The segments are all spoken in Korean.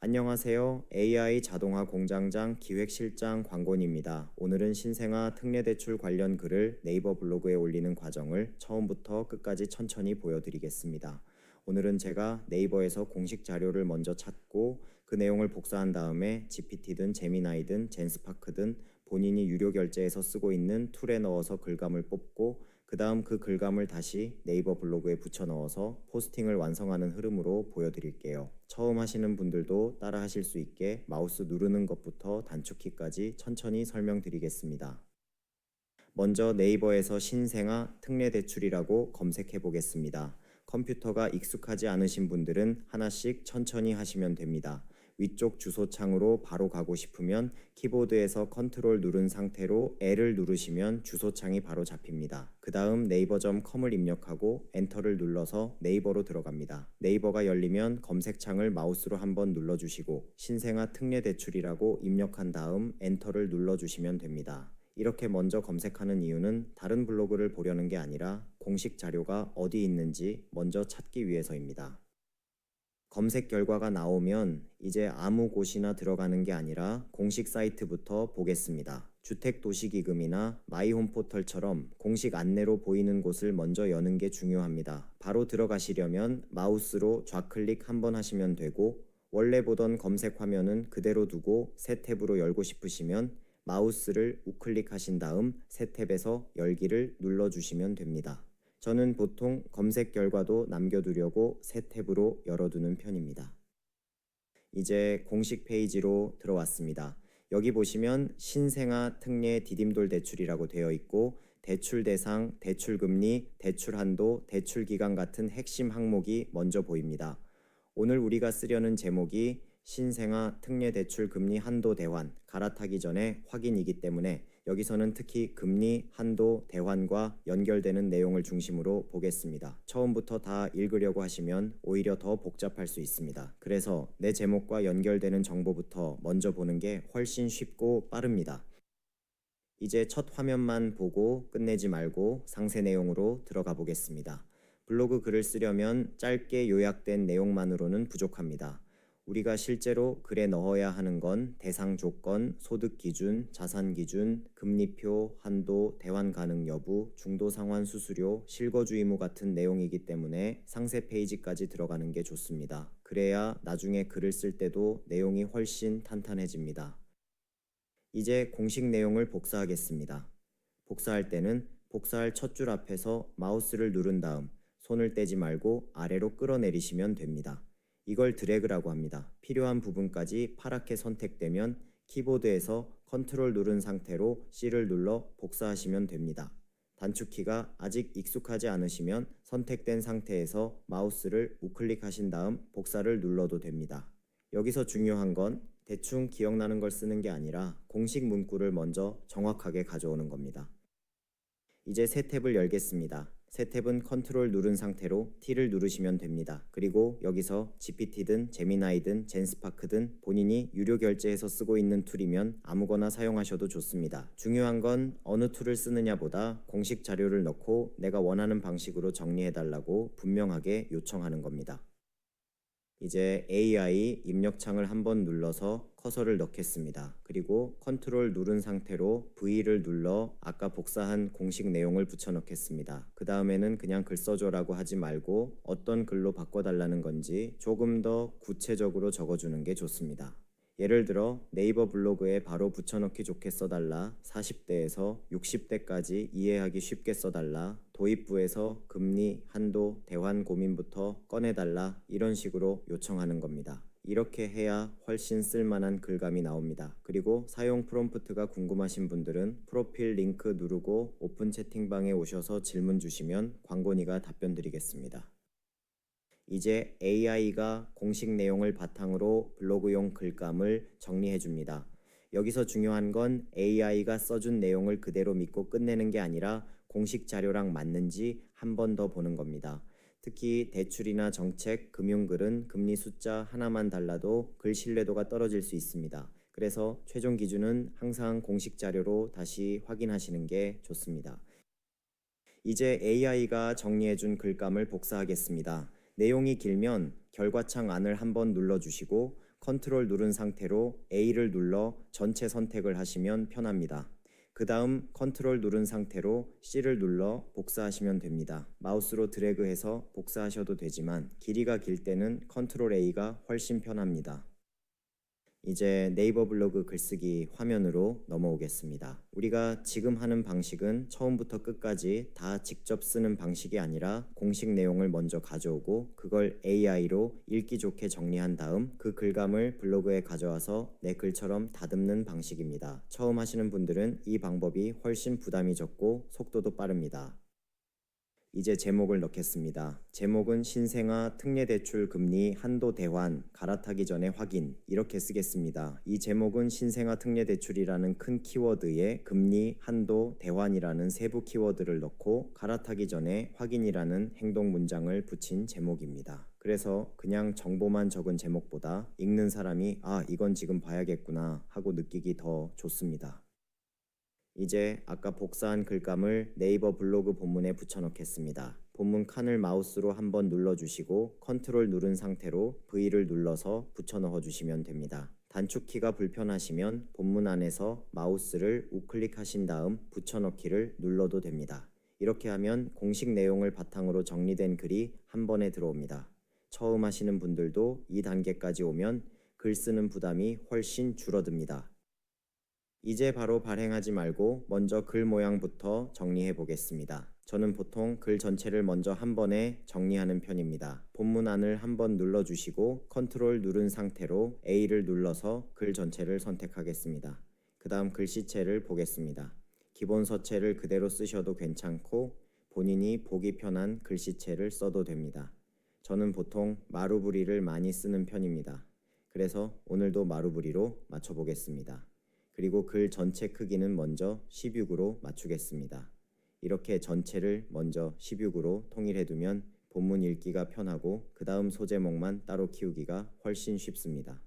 안녕하세요. AI 자동화 공장장 기획실장 광곤입니다. 오늘은 신생아 특례대출 관련 글을 네이버 블로그에 올리는 과정을 처음부터 끝까지 천천히 보여드리겠습니다. 오늘은 제가 네이버에서 공식 자료를 먼저 찾고 그 내용을 복사한 다음에 GPT든 제미나이든 젠스파크든 본인이 유료 결제해서 쓰고 있는 툴에 넣어서 글감을 뽑고 그 다음 그 글감을 다시 네이버 블로그에 붙여 넣어서 포스팅을 완성하는 흐름으로 보여드릴게요. 처음 하시는 분들도 따라 하실 수 있게 마우스 누르는 것부터 단축키까지 천천히 설명드리겠습니다. 먼저 네이버에서 신생아 특례대출이라고 검색해 보겠습니다. 컴퓨터가 익숙하지 않으신 분들은 하나씩 천천히 하시면 됩니다. 위쪽 주소창으로 바로 가고 싶으면 키보드에서 컨트롤 누른 상태로 L을 누르시면 주소창이 바로 잡힙니다. 그 다음 네이버.com을 입력하고 엔터를 눌러서 네이버로 들어갑니다. 네이버가 열리면 검색창을 마우스로 한번 눌러주시고 신생아 특례대출이라고 입력한 다음 엔터를 눌러주시면 됩니다. 이렇게 먼저 검색하는 이유는 다른 블로그를 보려는 게 아니라 공식 자료가 어디 있는지 먼저 찾기 위해서입니다. 검색 결과가 나오면 이제 아무 곳이나 들어가는 게 아니라 공식 사이트부터 보겠습니다. 주택도시기금이나 마이홈포털처럼 공식 안내로 보이는 곳을 먼저 여는 게 중요합니다. 바로 들어가시려면 마우스로 좌클릭 한번 하시면 되고 원래 보던 검색 화면은 그대로 두고 새 탭으로 열고 싶으시면 마우스를 우클릭하신 다음 새 탭에서 열기를 눌러주시면 됩니다. 저는 보통 검색 결과도 남겨두려고 새 탭으로 열어두는 편입니다. 이제 공식 페이지로 들어왔습니다. 여기 보시면 신생아 특례 디딤돌 대출이라고 되어 있고 대출 대상, 대출 금리, 대출 한도, 대출 기간 같은 핵심 항목이 먼저 보입니다. 오늘 우리가 쓰려는 제목이 신생아 특례 대출 금리 한도 대환 갈아타기 전에 확인이기 때문에 여기서는 특히 금리 한도 대환과 연결되는 내용을 중심으로 보겠습니다. 처음부터 다 읽으려고 하시면 오히려 더 복잡할 수 있습니다. 그래서 내 제목과 연결되는 정보부터 먼저 보는 게 훨씬 쉽고 빠릅니다. 이제 첫 화면만 보고 끝내지 말고 상세 내용으로 들어가 보겠습니다. 블로그 글을 쓰려면 짧게 요약된 내용만으로는 부족합니다. 우리가 실제로 글에 넣어야 하는 건 대상 조건, 소득 기준, 자산 기준, 금리표, 한도, 대환 가능 여부, 중도 상환 수수료, 실거주 의무 같은 내용이기 때문에 상세 페이지까지 들어가는 게 좋습니다. 그래야 나중에 글을 쓸 때도 내용이 훨씬 탄탄해집니다. 이제 공식 내용을 복사하겠습니다. 복사할 때는 복사할 첫 줄 앞에서 마우스를 누른 다음 손을 떼지 말고 아래로 끌어내리시면 됩니다. 이걸 드래그라고 합니다. 필요한 부분까지 파랗게 선택되면 키보드에서 컨트롤 누른 상태로 C를 눌러 복사하시면 됩니다. 단축키가 아직 익숙하지 않으시면 선택된 상태에서 마우스를 우클릭하신 다음 복사를 눌러도 됩니다. 여기서 중요한 건 대충 기억나는 걸 쓰는 게 아니라 공식 문구를 먼저 정확하게 가져오는 겁니다. 이제 새 탭을 열겠습니다. 새 탭은 컨트롤 누른 상태로 T를 누르시면 됩니다. 그리고 여기서 GPT든 제미나이든 젠스파크든 본인이 유료 결제해서 쓰고 있는 툴이면 아무거나 사용하셔도 좋습니다. 중요한 건 어느 툴을 쓰느냐보다 공식 자료를 넣고 내가 원하는 방식으로 정리해달라고 분명하게 요청하는 겁니다. 이제 AI 입력창을 한번 눌러서 커서를 넣겠습니다. 그리고 컨트롤 누른 상태로 V를 눌러 아까 복사한 공식 내용을 붙여 넣겠습니다. 그 다음에는 그냥 글 써줘라고 하지 말고 어떤 글로 바꿔달라는 건지 조금 더 구체적으로 적어주는 게 좋습니다. 예를 들어 네이버 블로그에 바로 붙여넣기 좋게 써달라, 40대에서 60대까지 이해하기 쉽게 써달라, 도입부에서 금리, 한도, 대환 고민부터 꺼내달라 이런 식으로 요청하는 겁니다. 이렇게 해야 훨씬 쓸만한 글감이 나옵니다. 그리고 사용 프롬프트가 궁금하신 분들은 프로필 링크 누르고 오픈 채팅방에 오셔서 질문 주시면 광곤이가 답변 드리겠습니다. 이제 AI가 공식 내용을 바탕으로 블로그용 글감을 정리해 줍니다. 여기서 중요한 건 AI가 써준 내용을 그대로 믿고 끝내는 게 아니라 공식 자료랑 맞는지 한 번 더 보는 겁니다. 특히 대출이나 정책, 금융글은 금리 숫자 하나만 달라도 글 신뢰도가 떨어질 수 있습니다. 그래서 최종 기준은 항상 공식 자료로 다시 확인하시는 게 좋습니다. 이제 AI가 정리해준 글감을 복사하겠습니다. 내용이 길면 결과창 안을 한번 눌러주시고 컨트롤 누른 상태로 A를 눌러 전체 선택을 하시면 편합니다. 그 다음 컨트롤 누른 상태로 C를 눌러 복사하시면 됩니다. 마우스로 드래그해서 복사하셔도 되지만 길이가 길 때는 컨트롤 A가 훨씬 편합니다. 이제 네이버 블로그 글쓰기 화면으로 넘어오겠습니다. 우리가 지금 하는 방식은 처음부터 끝까지 다 직접 쓰는 방식이 아니라 공식 내용을 먼저 가져오고 그걸 AI로 읽기 좋게 정리한 다음 그 글감을 블로그에 가져와서 내 글처럼 다듬는 방식입니다. 처음 하시는 분들은 이 방법이 훨씬 부담이 적고 속도도 빠릅니다. 이제 제목을 넣겠습니다. 제목은 신생아 특례대출 금리 한도 대환 갈아타기 전에 확인 이렇게 쓰겠습니다. 이 제목은 신생아 특례대출이라는 큰 키워드에 금리 한도 대환이라는 세부 키워드를 넣고 갈아타기 전에 확인이라는 행동 문장을 붙인 제목입니다. 그래서 그냥 정보만 적은 제목보다 읽는 사람이 이건 지금 봐야겠구나 하고 느끼기 더 좋습니다. 이제 아까 복사한 글감을 네이버 블로그 본문에 붙여넣겠습니다. 본문 칸을 마우스로 한번 눌러주시고 컨트롤 누른 상태로 V를 눌러서 붙여넣어 주시면 됩니다. 단축키가 불편하시면 본문 안에서 마우스를 우클릭하신 다음 붙여넣기를 눌러도 됩니다. 이렇게 하면 공식 내용을 바탕으로 정리된 글이 한 번에 들어옵니다. 처음 하시는 분들도 이 단계까지 오면 글 쓰는 부담이 훨씬 줄어듭니다. 이제 바로 발행하지 말고 먼저 글 모양부터 정리해 보겠습니다. 저는 보통 글 전체를 먼저 한 번에 정리하는 편입니다. 본문 안을 한번 눌러주시고 컨트롤 누른 상태로 A를 눌러서 글 전체를 선택하겠습니다. 그 다음 글씨체를 보겠습니다. 기본 서체를 그대로 쓰셔도 괜찮고 본인이 보기 편한 글씨체를 써도 됩니다. 저는 보통 마루부리를 많이 쓰는 편입니다. 그래서 오늘도 마루부리로 맞춰보겠습니다. 그리고 글 전체 크기는 먼저 16으로 맞추겠습니다. 이렇게 전체를 먼저 16으로 통일해두면 본문 읽기가 편하고 그 다음 소제목만 따로 키우기가 훨씬 쉽습니다.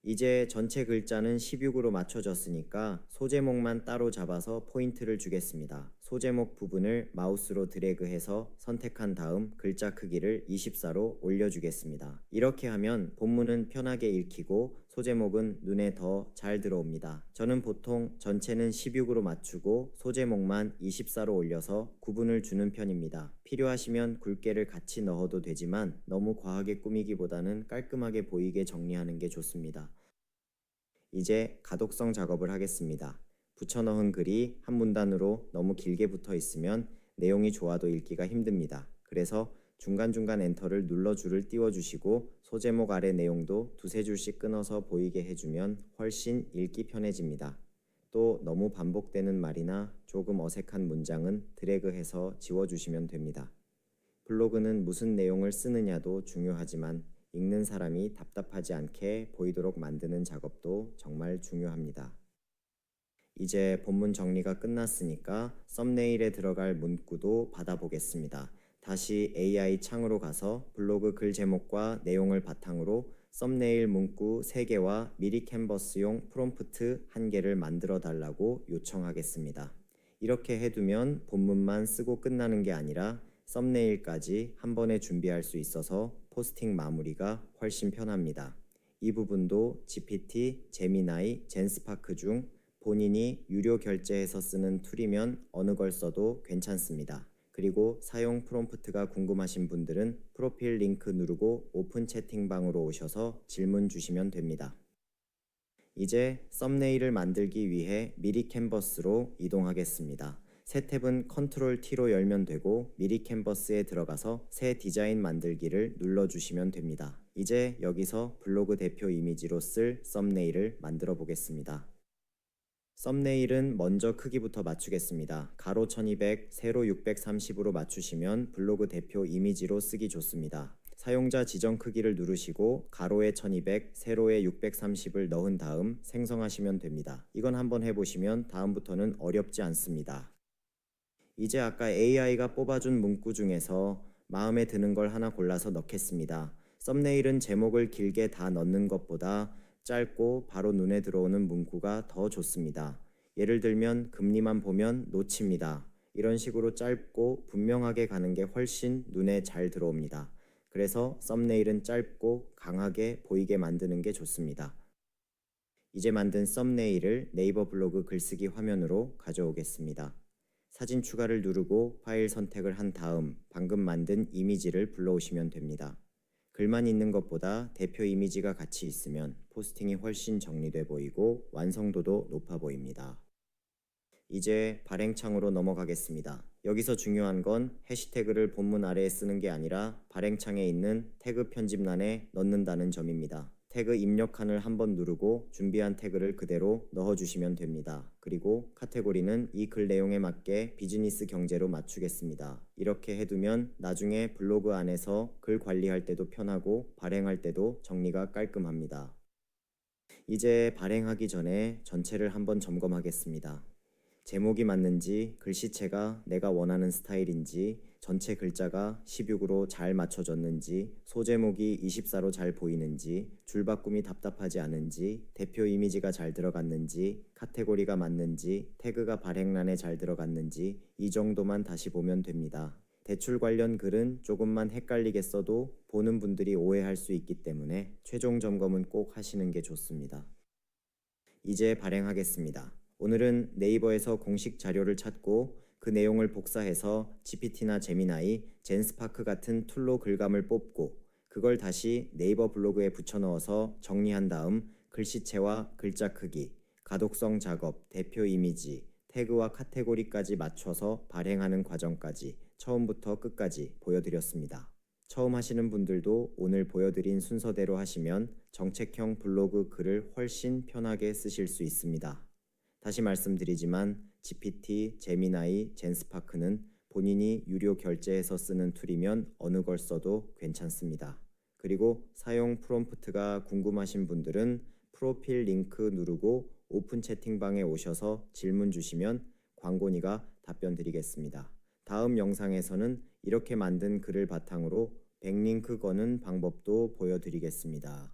이제 전체 글자는 16으로 맞춰졌으니까 소제목만 따로 잡아서 포인트를 주겠습니다. 소제목 부분을 마우스로 드래그해서 선택한 다음 글자 크기를 24로 올려주겠습니다. 이렇게 하면 본문은 편하게 읽히고 소제목은 눈에 더 잘 들어옵니다. 저는 보통 전체는 16으로 맞추고 소제목만 24로 올려서 구분을 주는 편입니다. 필요하시면 굵게를 같이 넣어도 되지만 너무 과하게 꾸미기보다는 깔끔하게 보이게 정리하는 게 좋습니다. 이제 가독성 작업을 하겠습니다. 붙여넣은 글이 한 문단으로 너무 길게 붙어 있으면 내용이 좋아도 읽기가 힘듭니다. 그래서 중간중간 엔터를 눌러 줄을 띄워주시고 소제목 아래 내용도 두세 줄씩 끊어서 보이게 해주면 훨씬 읽기 편해집니다. 또 너무 반복되는 말이나 조금 어색한 문장은 드래그해서 지워주시면 됩니다. 블로그는 무슨 내용을 쓰느냐도 중요하지만 읽는 사람이 답답하지 않게 보이도록 만드는 작업도 정말 중요합니다. 이제 본문 정리가 끝났으니까 썸네일에 들어갈 문구도 받아보겠습니다. 다시 AI 창으로 가서 블로그 글 제목과 내용을 바탕으로 썸네일 문구 3개와 미리 캔버스용 프롬프트 1개를 만들어 달라고 요청하겠습니다. 이렇게 해두면 본문만 쓰고 끝나는 게 아니라 썸네일까지 한 번에 준비할 수 있어서 포스팅 마무리가 훨씬 편합니다. 이 부분도 GPT, 제미나이, 젠스파크 중 본인이 유료 결제해서 쓰는 툴이면 어느 걸 써도 괜찮습니다. 그리고 사용 프롬프트가 궁금하신 분들은 프로필 링크 누르고 오픈 채팅방으로 오셔서 질문 주시면 됩니다. 이제 썸네일을 만들기 위해 미리 캔버스로 이동하겠습니다. 새 탭은 컨트롤 T로 열면 되고 미리 캔버스에 들어가서 새 디자인 만들기를 눌러주시면 됩니다. 이제 여기서 블로그 대표 이미지로 쓸 썸네일을 만들어 보겠습니다. 썸네일은 먼저 크기부터 맞추겠습니다. 가로 1200, 세로 630으로 맞추시면 블로그 대표 이미지로 쓰기 좋습니다. 사용자 지정 크기를 누르시고 가로에 1200, 세로에 630을 넣은 다음 생성하시면 됩니다. 이건 한번 해보시면 다음부터는 어렵지 않습니다. 이제 아까 AI가 뽑아준 문구 중에서 마음에 드는 걸 하나 골라서 넣겠습니다. 썸네일은 제목을 길게 다 넣는 것보다 짧고 바로 눈에 들어오는 문구가 더 좋습니다. 예를 들면 금리만 보면 놓칩니다. 이런 식으로 짧고 분명하게 가는 게 훨씬 눈에 잘 들어옵니다. 그래서 썸네일은 짧고 강하게 보이게 만드는 게 좋습니다. 이제 만든 썸네일을 네이버 블로그 글쓰기 화면으로 가져오겠습니다. 사진 추가를 누르고 파일 선택을 한 다음 방금 만든 이미지를 불러오시면 됩니다. 글만 있는 것보다 대표 이미지가 같이 있으면 포스팅이 훨씬 정리돼 보이고 완성도도 높아 보입니다. 이제 발행창으로 넘어가겠습니다. 여기서 중요한 건 해시태그를 본문 아래에 쓰는 게 아니라 발행창에 있는 태그 편집란에 넣는다는 점입니다. 태그 입력칸을 한번 누르고 준비한 태그를 그대로 넣어주시면 됩니다. 그리고 카테고리는 이 글 내용에 맞게 비즈니스 경제로 맞추겠습니다. 이렇게 해두면 나중에 블로그 안에서 글 관리할 때도 편하고 발행할 때도 정리가 깔끔합니다. 이제 발행하기 전에 전체를 한번 점검하겠습니다. 제목이 맞는지, 글씨체가 내가 원하는 스타일인지, 전체 글자가 16으로 잘 맞춰졌는지, 소제목이 24로 잘 보이는지, 줄바꿈이 답답하지 않은지, 대표 이미지가 잘 들어갔는지, 카테고리가 맞는지, 태그가 발행란에 잘 들어갔는지 이 정도만 다시 보면 됩니다. 대출 관련 글은 조금만 헷갈리게 써도 보는 분들이 오해할 수 있기 때문에 최종 점검은 꼭 하시는 게 좋습니다. 이제 발행하겠습니다. 오늘은 네이버에서 공식 자료를 찾고 그 내용을 복사해서 GPT나 제미나이, 젠스파크 같은 툴로 글감을 뽑고 그걸 다시 네이버 블로그에 붙여넣어서 정리한 다음 글씨체와 글자 크기, 가독성 작업, 대표 이미지, 태그와 카테고리까지 맞춰서 발행하는 과정까지 처음부터 끝까지 보여드렸습니다. 처음 하시는 분들도 오늘 보여드린 순서대로 하시면 정책형 블로그 글을 훨씬 편하게 쓰실 수 있습니다. 다시 말씀드리지만 GPT, 제미나이, 젠스파크는 본인이 유료 결제해서 쓰는 툴이면 어느 걸 써도 괜찮습니다. 그리고 사용 프롬프트가 궁금하신 분들은 프로필 링크 누르고 오픈 채팅방에 오셔서 질문 주시면 광고니가 답변 드리겠습니다. 다음 영상에서는 이렇게 만든 글을 바탕으로 백링크 거는 방법도 보여드리겠습니다.